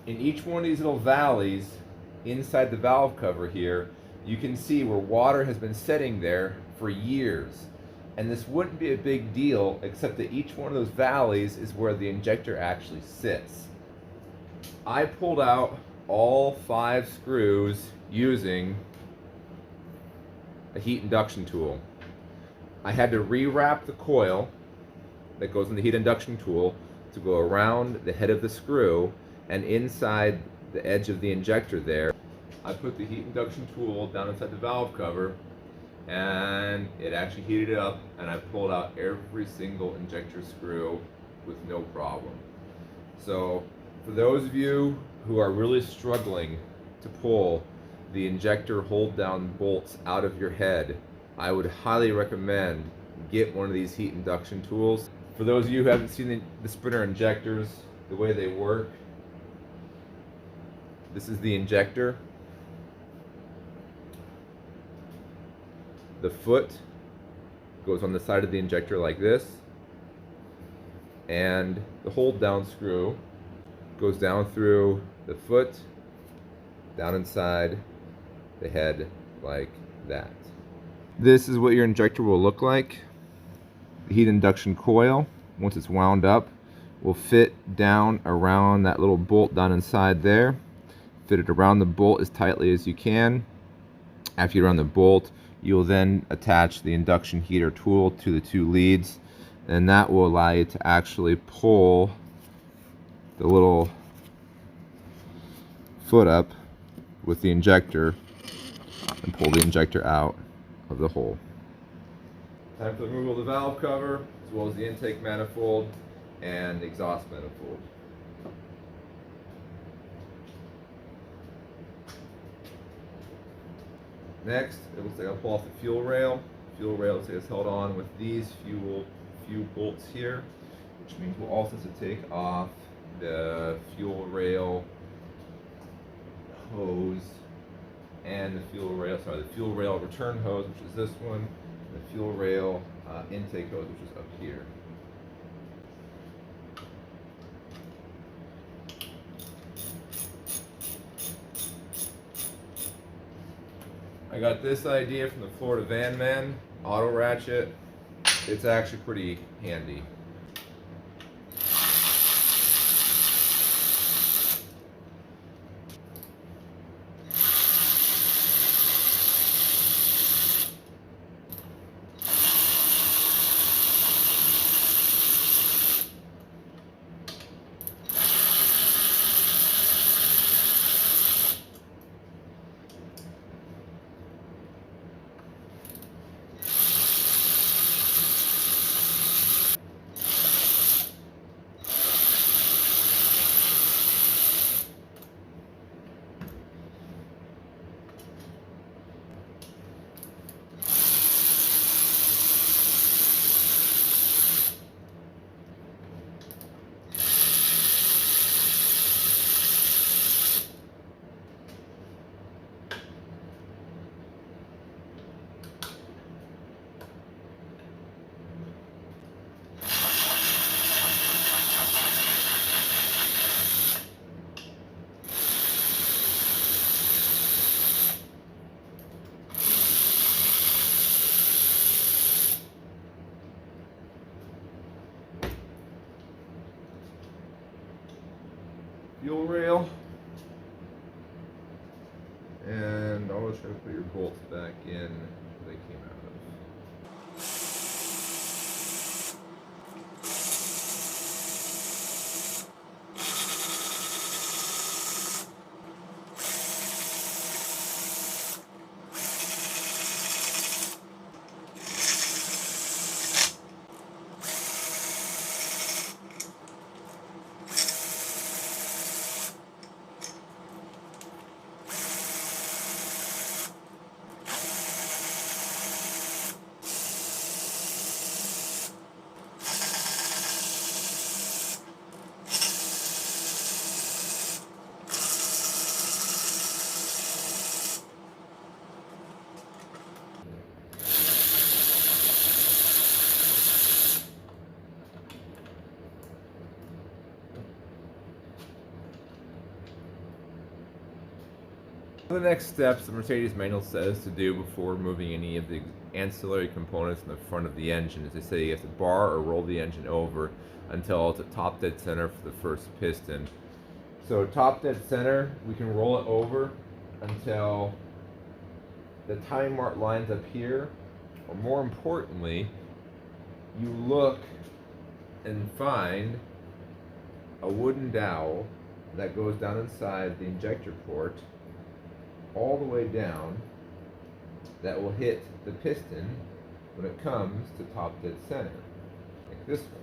In each one of these little valleys inside the valve cover here, you can see where water has been setting there for years. And this wouldn't be a big deal, except that each one of those valleys is where the injector actually sits. I pulled out all 5 screws using a heat induction tool. I had to rewrap the coil that goes in the heat induction tool to go around the head of the screw and inside the edge of the injector there. I put the heat induction tool down inside the valve cover and it actually heated up, and I pulled out every single injector screw with no problem. So for those of you who are really struggling to pull the injector hold down bolts out of your head, I would highly recommend get one of these heat induction tools. For those of you who haven't seen the sprinter injectors, the way they work, this is the injector. The foot goes on the side of the injector like this, and the hold down screw goes down through the foot, down inside the head like that. This is what your injector will look like. The heat induction coil, once it's wound up, will fit down around that little bolt down inside there. Fit it around the bolt as tightly as you can. After you run the bolt, you'll then attach the induction heater tool to the 2 leads, and that will allow you to actually pull the little foot up with the injector and pull the injector out of the hole. Time for the removal of the valve cover, as well as the intake manifold and the exhaust manifold. Next, it looks like I'll pull off the fuel rail. The fuel rail looks like it's held on with these few bolts here, which means we'll also have to take off the fuel rail hose and the fuel rail return hose, which is this one, and the fuel rail intake hose, which is up here. I got this idea from the Florida Van Man auto ratchet. It's actually pretty handy. Fuel rail, and always try to put your bolts back in where they came out of. The next steps the Mercedes manual says to do before removing any of the ancillary components in the front of the engine is they say you have to bar or roll the engine over until it's at top dead center for the first piston. So top dead center, we can roll it over until the timing mark lines up here, or more importantly, you look and find a wooden dowel that goes down inside the injector port all the way down that will hit the piston when it comes to top dead center, like this one.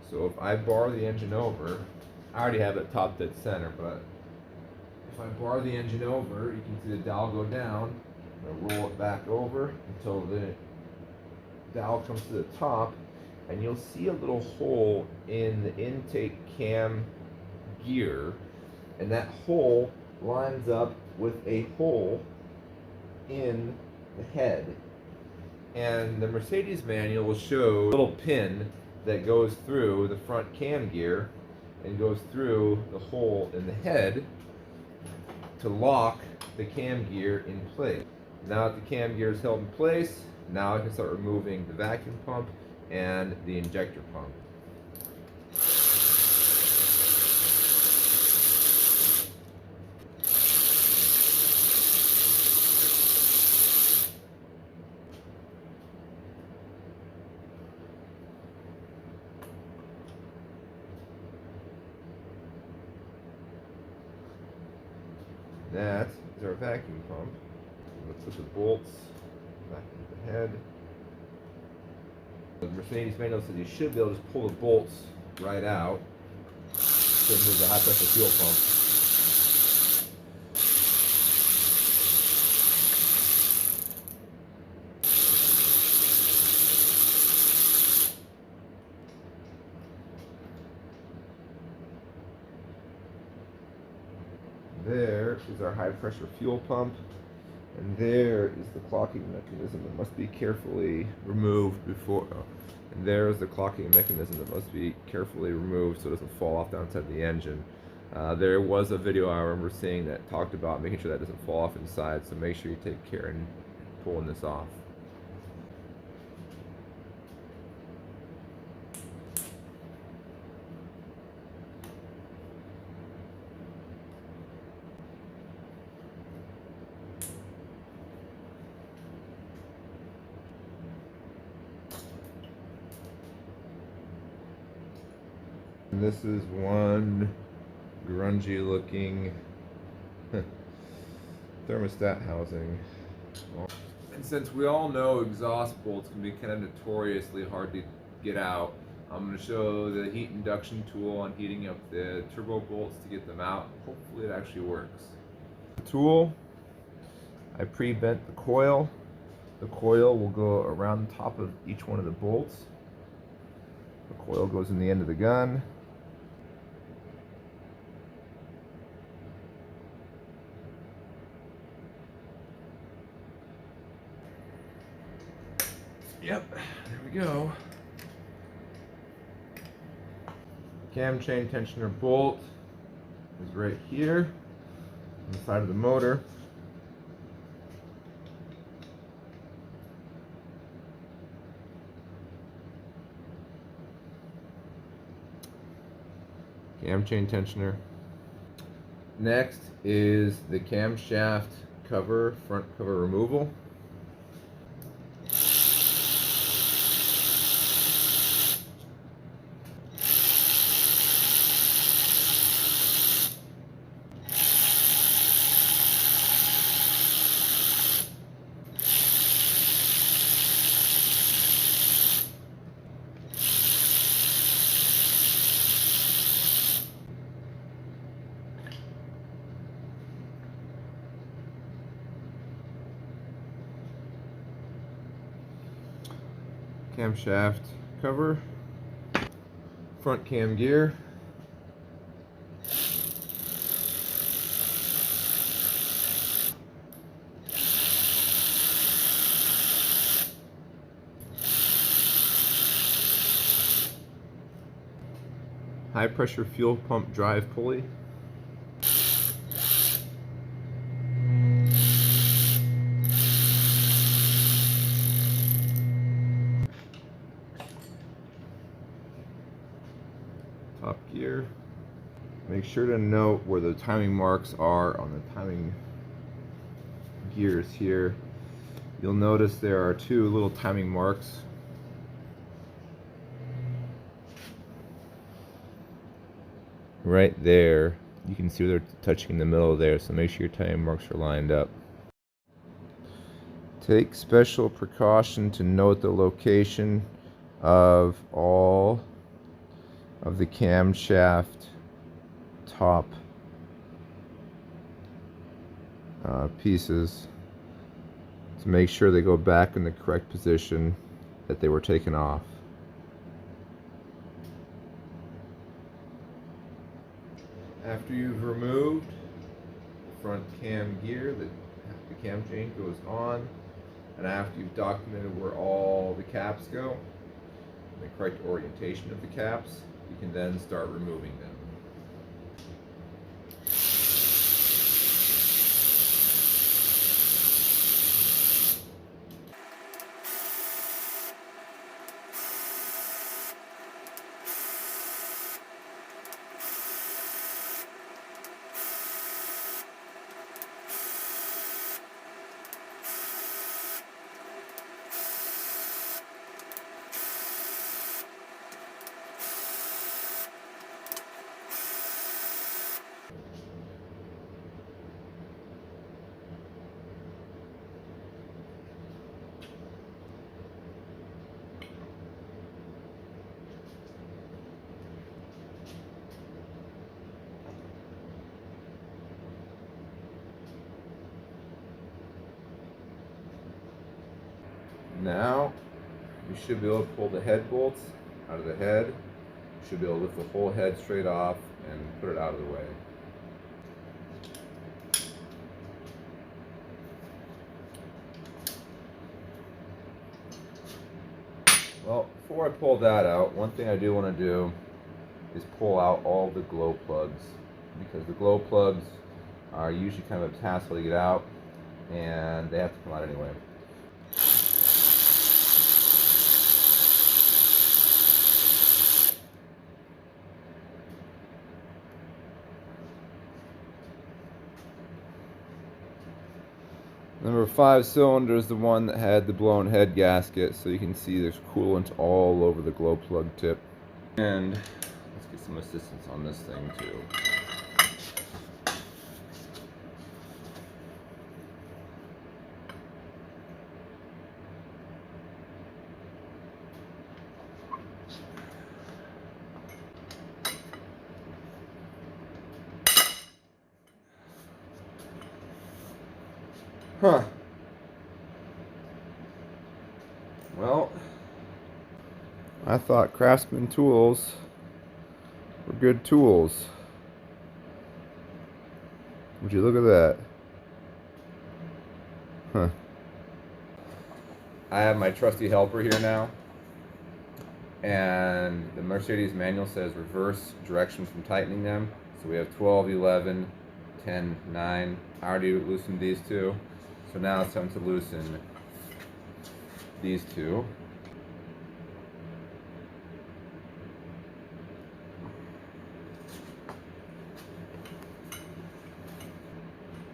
So if I bar the engine over, I already have it top dead center, but if I bar the engine over, you can see the dowel go down. I'm gonna roll it back over until the dowel comes to the top, and you'll see a little hole in the intake cam gear, and that hole lines up with a hole in the head. And the Mercedes manual will show a little pin that goes through the front cam gear and goes through the hole in the head to lock the cam gear in place. Now that the cam gear is held in place, now I can start removing the vacuum pump and the injector pump. That is our vacuum pump. Let's put the bolts back into the head. The Mercedes manual says you should be able to just pull the bolts right out to remove the high pressure fuel pump. There is our high pressure fuel pump, and there is the clocking mechanism that must be carefully removed before. And there is the clocking mechanism that must be carefully removed so it doesn't fall off down inside the engine. There was a video I remember seeing that talked about making sure that doesn't fall off inside, so make sure you take care in pulling this off. And this is one grungy looking thermostat housing. And since we all know exhaust bolts can be kind of notoriously hard to get out, I'm going to show the heat induction tool on heating up the turbo bolts to get them out. Hopefully it actually works. The tool, I pre-bent the coil. The coil will go around the top of each one of the bolts. The coil goes in the end of the gun. Yep, there we go. Cam chain tensioner bolt is right here on the side of the motor. Cam chain tensioner. Next is the camshaft cover, front cover removal. Camshaft cover, front cam gear, high pressure fuel pump drive pulley, here. Make sure to note where the timing marks are on the timing gears here. You'll notice there are two little timing marks. Right there, you can see where they're touching in the middle there, so make sure your timing marks are lined up. Take special precaution to note the location of all of the camshaft top pieces to make sure they go back in the correct position that they were taken off. After you've removed the front cam gear, the cam chain goes on, and after you've documented where all the caps go, the correct orientation of the caps, you can then start removing them. Now, you should be able to pull the head bolts out of the head. You should be able to lift the whole head straight off and put it out of the way. Well, before I pull that out, one thing I do want to do is pull out all the glow plugs, because the glow plugs are usually kind of a hassle to get out, and they have to come out anyway. Number 5 cylinder is the one that had the blown head gasket, so you can see there's coolant all over the glow plug tip. And let's get some assistance on this thing too. Huh. Well, I thought Craftsman tools were good tools. Would you look at that? Huh. I have my trusty helper here now, and the Mercedes manual says reverse direction from tightening them. So we have 12, 11, 10, 9. I already loosened these two. So now it's time to loosen these two.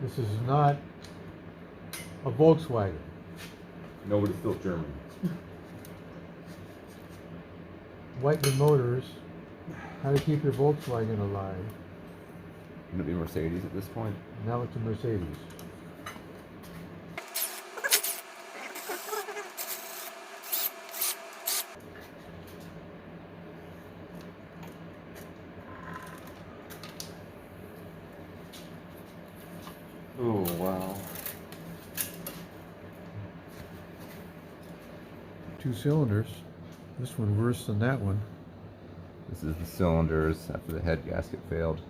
This is not a Volkswagen. No, but it's still German. Whiteman Motors, how to keep your Volkswagen alive. Wouldn't it be Mercedes at this point? Now it's a Mercedes. Oh, wow. 2 cylinders. This one worse than that one. This is the cylinders after the head gasket failed.